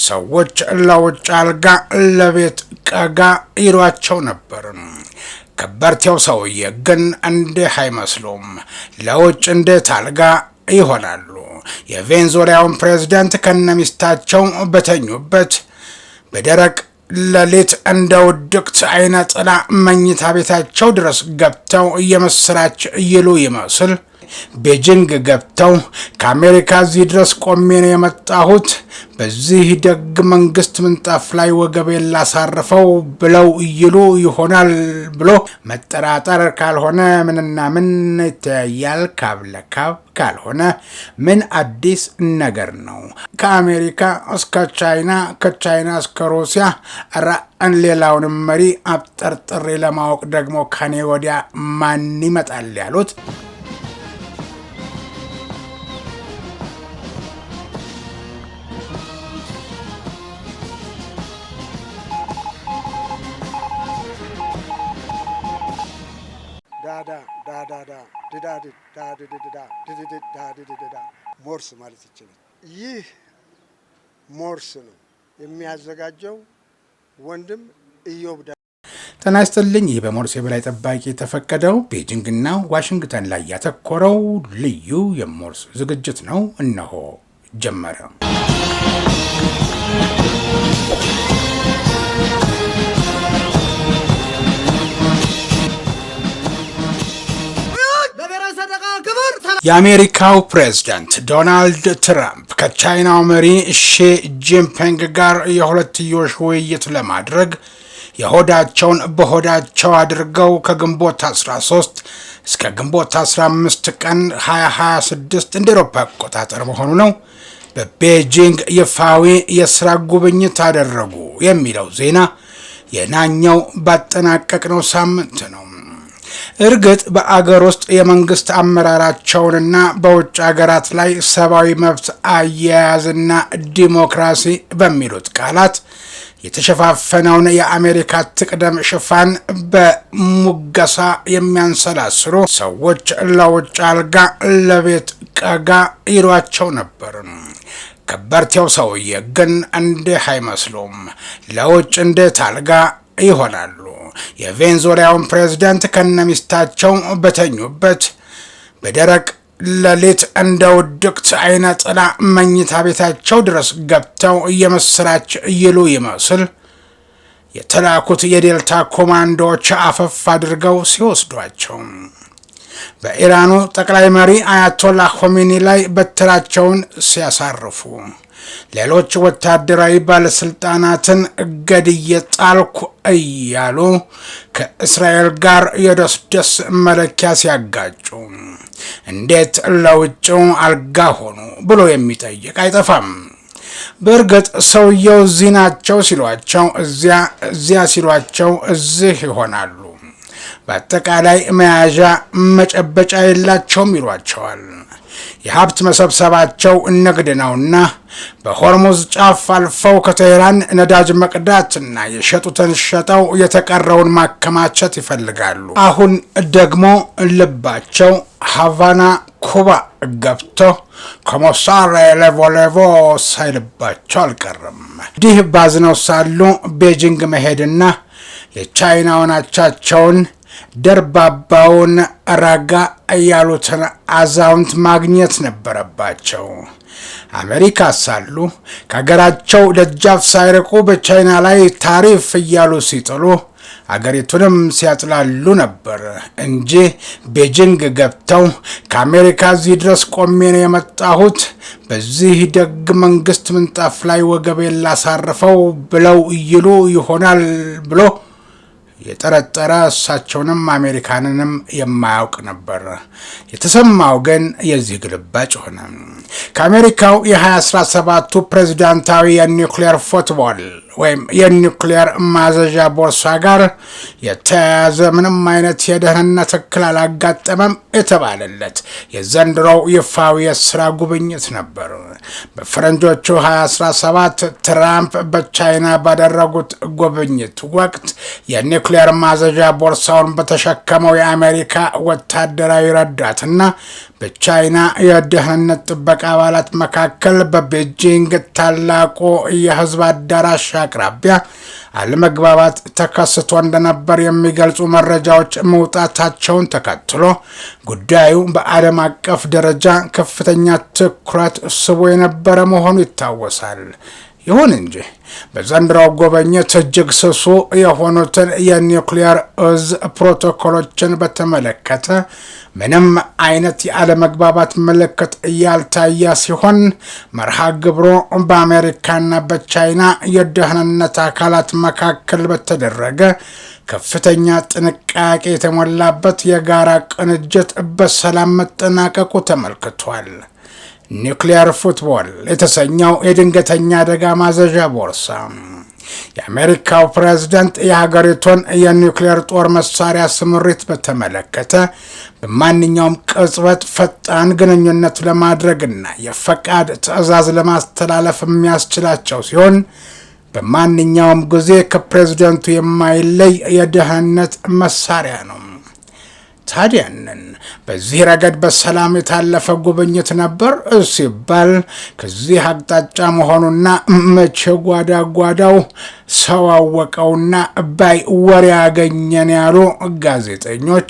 ሰዎች ለውጭ አልጋ ለቤት ቀጋ ይሏቸው ነበር። ከበርቴው ሰውዬ ግን እንዲህ አይመስሉም። ለውጭ እንዴት አልጋ ይሆናሉ? የቬንዙዌላውን ፕሬዝዳንት ከነሚስታቸው በተኙበት በደረቅ ለሊት እንደ ውድቅት አይነ ጥላ መኝታ ቤታቸው ድረስ ገብተው የመስራች ይሉ ይመስል ቤጂንግ ገብተው ከአሜሪካ እዚህ ድረስ ቆሜ ነው የመጣሁት፣ በዚህ ደግ መንግስት ምንጣፍ ላይ ወገቤን ላሳርፈው ብለው ይሉ ይሆናል ብሎ መጠራጠር ካልሆነ ምንና ምን ይተያያል? ካብ ለካብ ካልሆነ ምን አዲስ ነገር ነው? ከአሜሪካ እስከ ቻይና፣ ከቻይና እስከ ሩሲያ ራን ሌላውንም መሪ አብጠርጥሬ ለማወቅ ደግሞ ከኔ ወዲያ ማን ይመጣል ያሉት? ሞርስ ማለት ይችላል። ይህ ሞርስ ነው የሚያዘጋጀው ወንድም ኢዮብ። ጤና ይስጥልኝ። ይህ በሞርስ የበላይ ጠባቂ የተፈቀደው ቤጂንግና ዋሽንግተን ላይ ያተኮረው ልዩ የሞርስ ዝግጅት ነው። እነሆ ጀመረ። የአሜሪካው ፕሬዝዳንት ዶናልድ ትራምፕ ከቻይናው መሪ ሺ ጂንፒንግ ጋር የሁለትዮሽ ውይይት ለማድረግ የሆዳቸውን በሆዳቸው አድርገው ከግንቦት 13 እስከ ግንቦት 15 ቀን 2026 እንደ አውሮፓ አቆጣጠር መሆኑ ነው በቤጂንግ ይፋዊ የሥራ ጉብኝት አደረጉ የሚለው ዜና የናኛው ባጠናቀቅነው ሳምንት ነው። እርግጥ በአገር ውስጥ የመንግስት አመራራቸውንና በውጭ ሀገራት ላይ ሰብአዊ መብት አያያዝና ዲሞክራሲ በሚሉት ቃላት የተሸፋፈነውን የአሜሪካ ትቅደም ሽፋን በሙገሳ የሚያንሰላስሉ ሰዎች ለውጭ አልጋ ለቤት ቀጋ ይሏቸው ነበር። ከበርቴው ሰውዬ ግን እንዲህ አይመስሉም። ለውጭ እንዴት አልጋ ይሆናሉ? የቬንዙዌላውን ፕሬዝዳንት ከነሚስታቸው በተኙበት በደረቅ ለሊት እንደ ውድቅት አይነ ጥላ መኝታ ቤታቸው ድረስ ገብተው የመስራች ይሉ ይመስል የተላኩት የዴልታ ኮማንዶዎች አፈፍ አድርገው ሲወስዷቸው በኢራኑ ጠቅላይ መሪ አያቶላህ ኾሜኒ ላይ በትራቸውን ሲያሳርፉ ሌሎች ወታደራዊ ባለስልጣናትን ገድዬ ጣልኩ እያሉ ከእስራኤል ጋር የደስደስ መለኪያ ሲያጋጩ እንዴት ለውጭው አልጋ ሆኑ ብሎ የሚጠይቅ አይጠፋም። በእርግጥ ሰውየው እዚህ ናቸው ሲሏቸው እዚያ ሲሏቸው እዚህ ይሆናሉ። በአጠቃላይ መያዣ መጨበጫ የላቸውም ይሏቸዋል። የሀብት መሰብሰባቸው ንግድ ነውና በሆርሙዝ ጫፍ አልፈው ከቴህራን ነዳጅ መቅዳትና የሸጡትን ሸጠው የተቀረውን ማከማቸት ይፈልጋሉ። አሁን ደግሞ ልባቸው ሃቫና ኩባ ገብቶ ኮሞሳር ሌቮ ሳይልባቸው አልቀርም። እንዲህ ባዝነው ሳሉ ቤጂንግ መሄድና የቻይናውን አቻቸውን ደርባባውን ረጋ ያሉትን አዛውንት ማግኘት ነበረባቸው። አሜሪካ ሳሉ ከሀገራቸው ደጃፍ ሳይርቁ በቻይና ላይ ታሪፍ እያሉ ሲጥሉ አገሪቱንም ሲያጥላሉ ነበር እንጂ ቤጂንግ ገብተው ከአሜሪካ እዚህ ድረስ ቆሜ ነው የመጣሁት፣ በዚህ ደግ መንግስት ምንጣፍ ላይ ወገቤን ላሳርፈው ብለው ይሉ ይሆናል ብሎ የጠረጠረ እሳቸውንም አሜሪካንንም የማያውቅ ነበር። የተሰማው ግን የዚህ ግልባጭ ሆነ። ከአሜሪካው የ2017ቱ ፕሬዝዳንታዊ የኒውክሌር ፉትቦል ወይም የኒውክሌር ማዘዣ ቦርሳ ጋር የተያያዘ ምንም አይነት የደህንነት እክል አላጋጠመም የተባለለት የዘንድሮው ይፋዊ የስራ ጉብኝት ነበር። በፈረንጆቹ 2017 ትራምፕ በቻይና ባደረጉት ጉብኝት ወቅት የኒውክሌር ማዘዣ ቦርሳውን በተሸከመው የአሜሪካ ወታደራዊ ረዳትና በቻይና የደህንነት ጥበቃ አባላት መካከል በቤጂንግ ታላቁ የህዝብ አዳራሽ አቅራቢያ አለመግባባት ተከስቶ እንደነበር የሚገልጹ መረጃዎች መውጣታቸውን ተከትሎ ጉዳዩ በዓለም አቀፍ ደረጃ ከፍተኛ ትኩረት ስቦ የነበረ መሆኑ ይታወሳል። ይሁን እንጂ በዘንድሮው ጉብኝት እጅግ ስሱ የሆኑትን የኒውክሌር እዝ ፕሮቶኮሎችን በተመለከተ ምንም አይነት የአለመግባባት ምልክት ያልታየ ሲሆን መርሃ ግብሩ በአሜሪካና በቻይና የደህንነት አካላት መካከል በተደረገ ከፍተኛ ጥንቃቄ የተሞላበት የጋራ ቅንጅት በሰላም መጠናቀቁ ተመልክቷል። ኒውክሊየር ፉትቦል የተሰኘው የድንገተኛ አደጋ ማዘዣ ቦርሳ የአሜሪካው ፕሬዝዳንት የሀገሪቱን የኒውክሊየር ጦር መሳሪያ ስምሪት በተመለከተ በማንኛውም ቅጽበት ፈጣን ግንኙነት ለማድረግና የፈቃድ ትዕዛዝ ለማስተላለፍ የሚያስችላቸው ሲሆን በማንኛውም ጊዜ ከፕሬዝዳንቱ የማይለይ የደህንነት መሳሪያ ነው። ታዲያንን በዚህ ረገድ በሰላም የታለፈ ጉብኝት ነበር ሲባል ከዚህ አቅጣጫ መሆኑና መቼ ጓዳው ሰው አወቀውና ባይ ወሬ ያገኘን ያሉ ጋዜጠኞች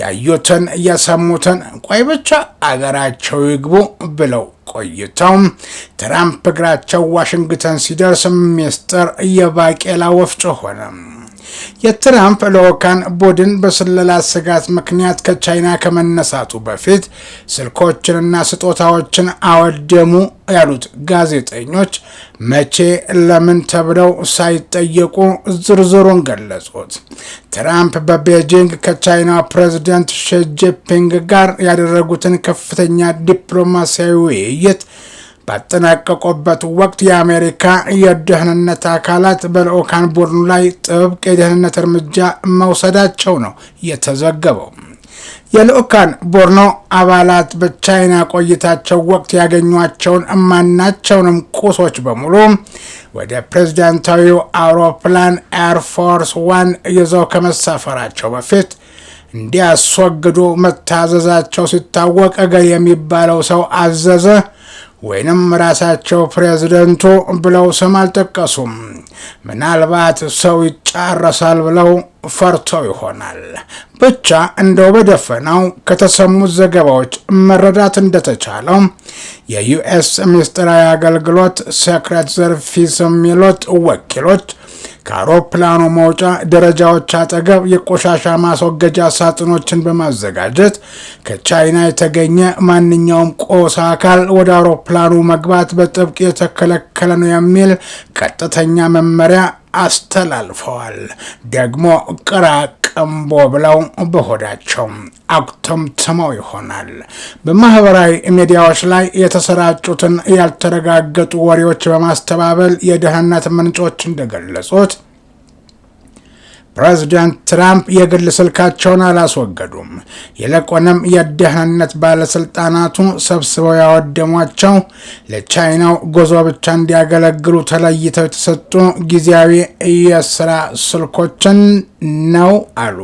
ያዩትን የሰሙትን ቆይ ብቻ አገራቸው ይግቡ ብለው ቆይተው ትራምፕ እግራቸው ዋሽንግተን ሲደርስ ሚስጥር የባቄላ ወፍጮ ሆነ። የትራምፕ ልዑካን ቡድን በስለላ ስጋት ምክንያት ከቻይና ከመነሳቱ በፊት ስልኮችንና ስጦታዎችን አወደሙ ያሉት ጋዜጠኞች መቼ ለምን ተብለው ሳይጠየቁ ዝርዝሩን ገለጹት። ትራምፕ በቤጂንግ ከቻይና ፕሬዝዳንት ሺ ጂንፒንግ ጋር ያደረጉትን ከፍተኛ ዲፕሎማሲያዊ ውይይት ባጠናቀቁበት ወቅት የአሜሪካ የደህንነት አካላት በልዑካን ቡድኑ ላይ ጥብቅ የደህንነት እርምጃ መውሰዳቸው ነው የተዘገበው። የልዑካን ቡድኑ አባላት በቻይና ቆይታቸው ወቅት ያገኟቸውን ማናቸውንም ቁሶች በሙሉ ወደ ፕሬዝዳንታዊው አውሮፕላን ኤርፎርስ ዋን ይዘው ከመሳፈራቸው በፊት እንዲያስወግዱ መታዘዛቸው ሲታወቅ እገሌ የሚባለው ሰው አዘዘ ወይንም ራሳቸው ፕሬዝዳንቱ ብለው ስም አልጠቀሱም። ምናልባት ሰው ይጫረሳል ብለው ፈርተው ይሆናል። ብቻ እንደው በደፈናው ከተሰሙት ዘገባዎች መረዳት እንደተቻለው የዩኤስ ምስጢራዊ አገልግሎት ሴክሬት ሰርቪስ የሚሉት ወኪሎች ከአውሮፕላኑ መውጫ ደረጃዎች አጠገብ የቆሻሻ ማስወገጃ ሳጥኖችን በማዘጋጀት ከቻይና የተገኘ ማንኛውም ቁስ አካል ወደ አውሮፕላኑ መግባት በጥብቅ የተከለከለ ነው የሚል ቀጥተኛ መመሪያ አስተላልፈዋል። ደግሞ ቅራቅንቦ ብለው በሆዳቸው አክተምትመው ይሆናል። በማህበራዊ ሚዲያዎች ላይ የተሰራጩትን ያልተረጋገጡ ወሬዎች በማስተባበል የደህንነት ምንጮች እንደገለጹት ፕሬዝዳንት ትራምፕ የግል ስልካቸውን አላስወገዱም። ይልቁንም የደህንነት ባለስልጣናቱ ሰብስበው ያወደሟቸው ለቻይናው ጉዞ ብቻ እንዲያገለግሉ ተለይተው የተሰጡ ጊዜያዊ የስራ ስልኮችን ነው አሉ።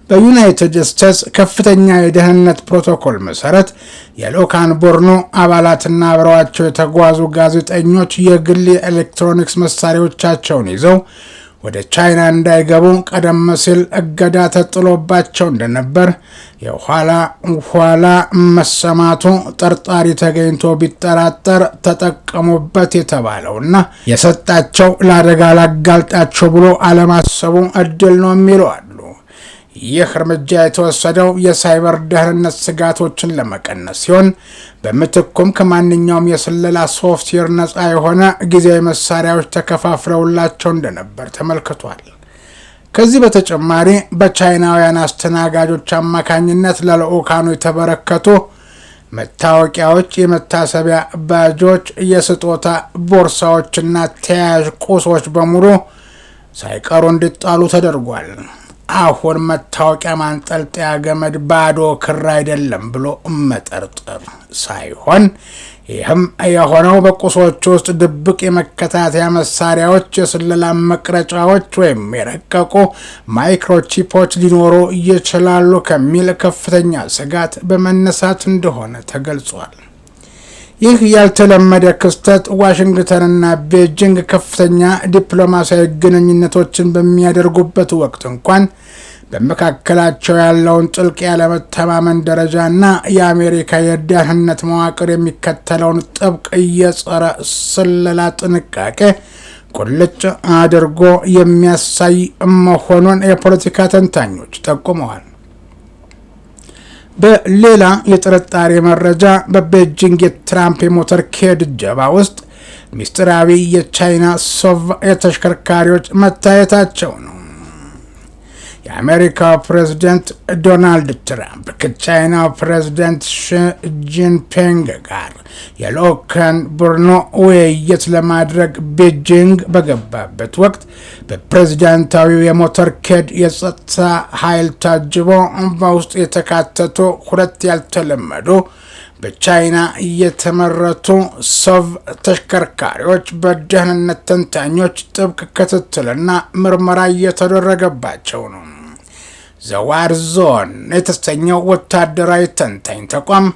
በዩናይትድ ስቴትስ ከፍተኛ የደህንነት ፕሮቶኮል መሰረት የልዑካን ቡድኑ አባላትና አብረዋቸው የተጓዙ ጋዜጠኞች የግል የኤሌክትሮኒክስ መሳሪያዎቻቸውን ይዘው ወደ ቻይና እንዳይገቡ ቀደም ሲል እገዳ ተጥሎባቸው እንደነበር የኋላ መሰማቱ ጠርጣሪ ተገኝቶ ቢጠራጠር ተጠቀሙበት የተባለውና የሰጣቸው ለአደጋ ላጋልጣቸው ብሎ አለማሰቡ እድል ነው የሚሉ አሉ። ይህ እርምጃ የተወሰደው የሳይበር ደህንነት ስጋቶችን ለመቀነስ ሲሆን በምትኩም ከማንኛውም የስለላ ሶፍትዌር ነፃ የሆነ ጊዜያዊ መሳሪያዎች ተከፋፍለውላቸው እንደነበር ተመልክቷል። ከዚህ በተጨማሪ በቻይናውያን አስተናጋጆች አማካኝነት ለልዑካኑ የተበረከቱ መታወቂያዎች፣ የመታሰቢያ ባጆች፣ የስጦታ ቦርሳዎችና ተያያዥ ቁሶች በሙሉ ሳይቀሩ እንዲጣሉ ተደርጓል። አሁን መታወቂያ ማንጠልጠያ ገመድ ባዶ ክር አይደለም ብሎ መጠርጠር ሳይሆን ይህም የሆነው በቁሶች ውስጥ ድብቅ የመከታተያ መሳሪያዎች፣ የስለላ መቅረጫዎች ወይም የረቀቁ ማይክሮቺፖች ሊኖሩ ይችላሉ ከሚል ከፍተኛ ስጋት በመነሳት እንደሆነ ተገልጿል። ይህ ያልተለመደ ክስተት ዋሽንግተንና ቤጂንግ ከፍተኛ ዲፕሎማሲያዊ ግንኙነቶችን በሚያደርጉበት ወቅት እንኳን በመካከላቸው ያለውን ጥልቅ ያለመተማመን ደረጃና የአሜሪካ የደህንነት መዋቅር የሚከተለውን ጥብቅ የጸረ ስለላ ጥንቃቄ ቁልጭ አድርጎ የሚያሳይ መሆኑን የፖለቲካ ተንታኞች ጠቁመዋል። በሌላ የጥርጣሬ መረጃ በቤጂንግ የትራምፕ የሞተርኬድ እጀባ ውስጥ ሚስጥራዊ የቻይና ሶቭ የተሽከርካሪዎች መታየታቸው ነው። የአሜሪካው ፕሬዝዳንት ዶናልድ ትራምፕ ከቻይናው ፕሬዝዳንት ሺ ጂንፒንግ ጋር የልዑካን ቡድን ውይይት ለማድረግ ቤጂንግ በገባበት ወቅት በፕሬዝዳንታዊው የሞተርኬድ የጸጥታ ኃይል ታጅቦ በውስጥ የተካተቱ ሁለት ያልተለመዱ በቻይና የተመረቱ ሶቭ ተሽከርካሪዎች በደህንነት ተንታኞች ጥብቅ ክትትልና ምርመራ እየተደረገባቸው ነው። ዘዋር ዞን የተሰኘው ወታደራዊ ተንታኝ ተቋም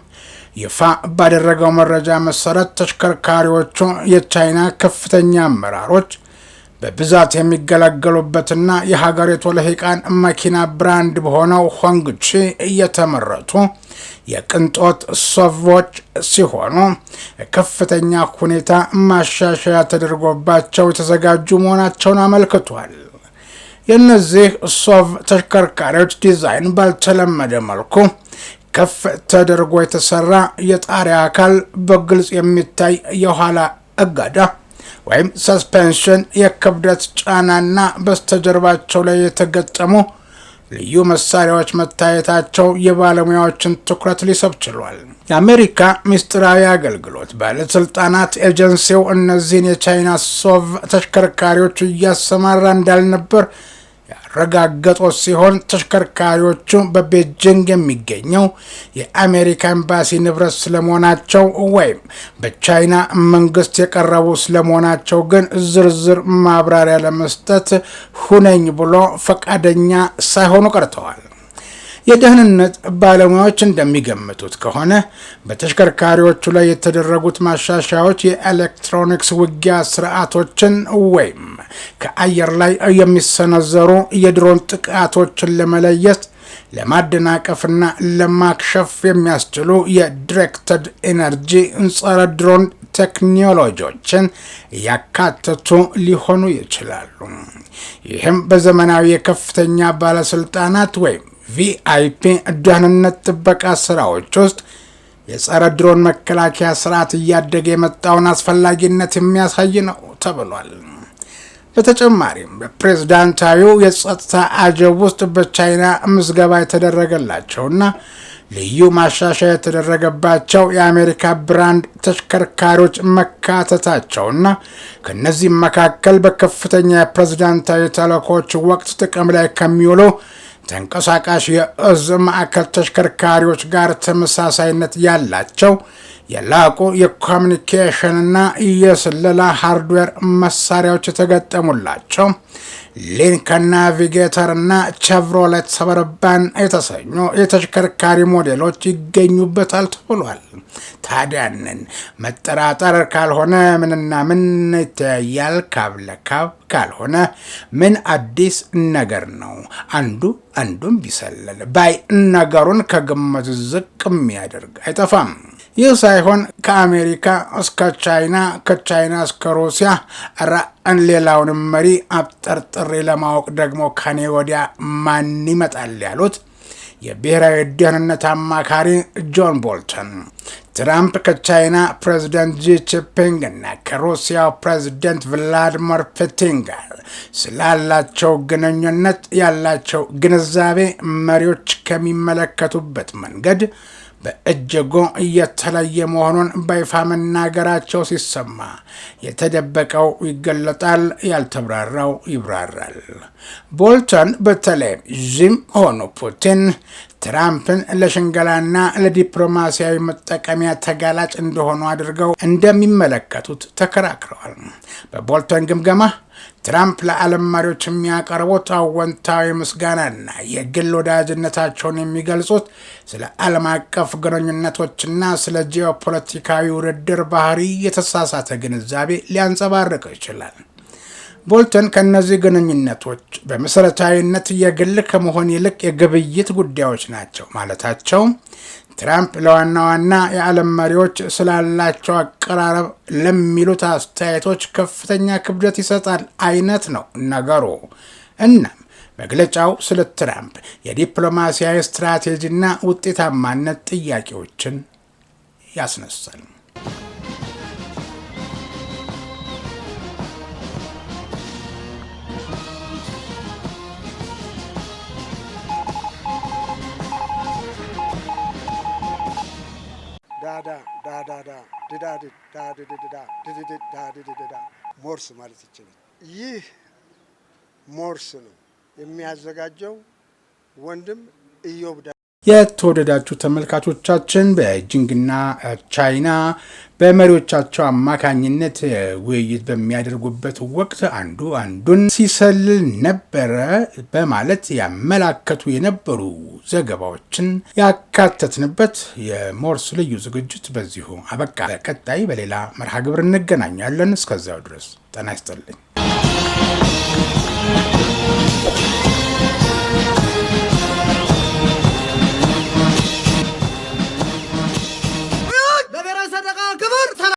ይፋ ባደረገው መረጃ መሰረት ተሽከርካሪዎቹ የቻይና ከፍተኛ አመራሮች በብዛት የሚገለገሉበትና የሀገሪቱ ልሂቃን መኪና ብራንድ በሆነው ሆንግቺ እየተመረቱ የቅንጦት ሶቮች ሲሆኑ ከፍተኛ ሁኔታ ማሻሻያ ተደርጎባቸው የተዘጋጁ መሆናቸውን አመልክቷል። የእነዚህ ሶቭ ተሽከርካሪዎች ዲዛይን ባልተለመደ መልኩ ከፍ ተደርጎ የተሰራ የጣሪያ አካል፣ በግልጽ የሚታይ የኋላ እገዳ ወይም ሰስፔንሽን፣ የክብደት ጫናና በስተጀርባቸው ላይ የተገጠሙ ልዩ መሳሪያዎች መታየታቸው የባለሙያዎችን ትኩረት ሊስብ ችሏል። የአሜሪካ ምስጢራዊ አገልግሎት ባለስልጣናት ኤጀንሲው እነዚህን የቻይና ሶቭ ተሽከርካሪዎች እያሰማራ እንዳልነበር ያረጋገጡ ሲሆን ተሽከርካሪዎቹ በቤጂንግ የሚገኘው የአሜሪካ ኤምባሲ ንብረት ስለመሆናቸው ወይም በቻይና መንግስት የቀረቡ ስለመሆናቸው ግን ዝርዝር ማብራሪያ ለመስጠት ሁነኝ ብሎ ፈቃደኛ ሳይሆኑ ቀርተዋል። የደህንነት ባለሙያዎች እንደሚገምቱት ከሆነ በተሽከርካሪዎቹ ላይ የተደረጉት ማሻሻያዎች የኤሌክትሮኒክስ ውጊያ ስርዓቶችን ወይም ከአየር ላይ የሚሰነዘሩ የድሮን ጥቃቶችን ለመለየት፣ ለማደናቀፍና ለማክሸፍ የሚያስችሉ የዲሬክትድ ኢነርጂ ጸረ ድሮን ቴክኖሎጂዎችን ያካተቱ ሊሆኑ ይችላሉ። ይህም በዘመናዊ የከፍተኛ ባለስልጣናት ወይም ቪአይፒ ደህንነት ጥበቃ ስራዎች ውስጥ የጸረ ድሮን መከላከያ ስርዓት እያደገ የመጣውን አስፈላጊነት የሚያሳይ ነው ተብሏል። በተጨማሪም በፕሬዝዳንታዊው የጸጥታ አጀብ ውስጥ በቻይና ምዝገባ የተደረገላቸውና ልዩ ማሻሻያ የተደረገባቸው የአሜሪካ ብራንድ ተሽከርካሪዎች መካተታቸውና ከነዚህም መካከል በከፍተኛ የፕሬዝዳንታዊ ተልእኮዎች ወቅት ጥቅም ላይ ከሚውሉ ተንቀሳቃሽ የእዝ ማዕከል ተሽከርካሪዎች ጋር ተመሳሳይነት ያላቸው የላቁ የኮሚኒኬሽንና የስለላ ሃርድዌር መሳሪያዎች የተገጠሙላቸው ሊንከን ናቪጌተርና ቼቭሮሌት ሰበርባን የተሰኙ የተሽከርካሪ ሞዴሎች ይገኙበታል ተብሏል። ታዲያንን መጠራጠር ካልሆነ ምንና ምን ይተያያል? ካብ ለካብ ካልሆነ ምን አዲስ ነገር ነው? አንዱን ቢሰለል ባይ ነገሩን ከግምት ዝቅ የሚያደርግ አይጠፋም። ይህ ሳይሆን ከአሜሪካ እስከ ቻይና፣ ከቻይና እስከ ሩሲያ ሌላውንም መሪ አብጠርጥሬ ለማወቅ ደግሞ ከኔ ወዲያ ማን ይመጣል ያሉት የብሔራዊ ደህንነት አማካሪ ጆን ቦልተን ትራምፕ ከቻይና ፕሬዝዳንት ጂ ጂንፒንግ እና ከሩሲያው ፕሬዝዳንት ቭላዲሚር ፑቲን ጋር ስላላቸው ግንኙነት ያላቸው ግንዛቤ መሪዎች ከሚመለከቱበት መንገድ በእጅጉ እየተለየ መሆኑን በይፋ መናገራቸው ሲሰማ የተደበቀው ይገለጣል፣ ያልተብራራው ይብራራል። ቦልተን በተለይም ዚም ሆኑ ፑቲን ትራምፕን ለሽንገላና ለዲፕሎማሲያዊ መጠቀሚያ ተጋላጭ እንደሆኑ አድርገው እንደሚመለከቱት ተከራክረዋል። በቦልተን ግምገማ ትራምፕ ለዓለም መሪዎች የሚያቀርቡት አወንታዊ ምስጋናና የግል ወዳጅነታቸውን የሚገልጹት ስለ ዓለም አቀፍ ግንኙነቶችና ስለ ጂኦፖለቲካዊ ውድድር ባህሪ የተሳሳተ ግንዛቤ ሊያንጸባርቅ ይችላል። ቦልተን ከነዚህ ግንኙነቶች በመሰረታዊነት የግል ከመሆን ይልቅ የግብይት ጉዳዮች ናቸው ማለታቸው ትራምፕ ለዋና ዋና የዓለም መሪዎች ስላላቸው አቀራረብ ለሚሉት አስተያየቶች ከፍተኛ ክብደት ይሰጣል አይነት ነው ነገሩ። እናም መግለጫው ስለ ትራምፕ የዲፕሎማሲያዊ ስትራቴጂና ውጤታማነት ጥያቄዎችን ያስነሳል። ሞርስ ማለት ይችላል። ይህ ሞርስ ነው የሚያዘጋጀው ወንድም ኢዮብ። የተወደዳችሁ ተመልካቾቻችን በጂንግና ቻይና በመሪዎቻቸው አማካኝነት ውይይት በሚያደርጉበት ወቅት አንዱ አንዱን ሲሰልል ነበረ በማለት ያመላከቱ የነበሩ ዘገባዎችን ያካተትንበት የሞርስ ልዩ ዝግጅት በዚሁ አበቃ። በቀጣይ በሌላ መርሃ ግብር እንገናኛለን። እስከዚያው ድረስ ጤና ይስጥልኝ።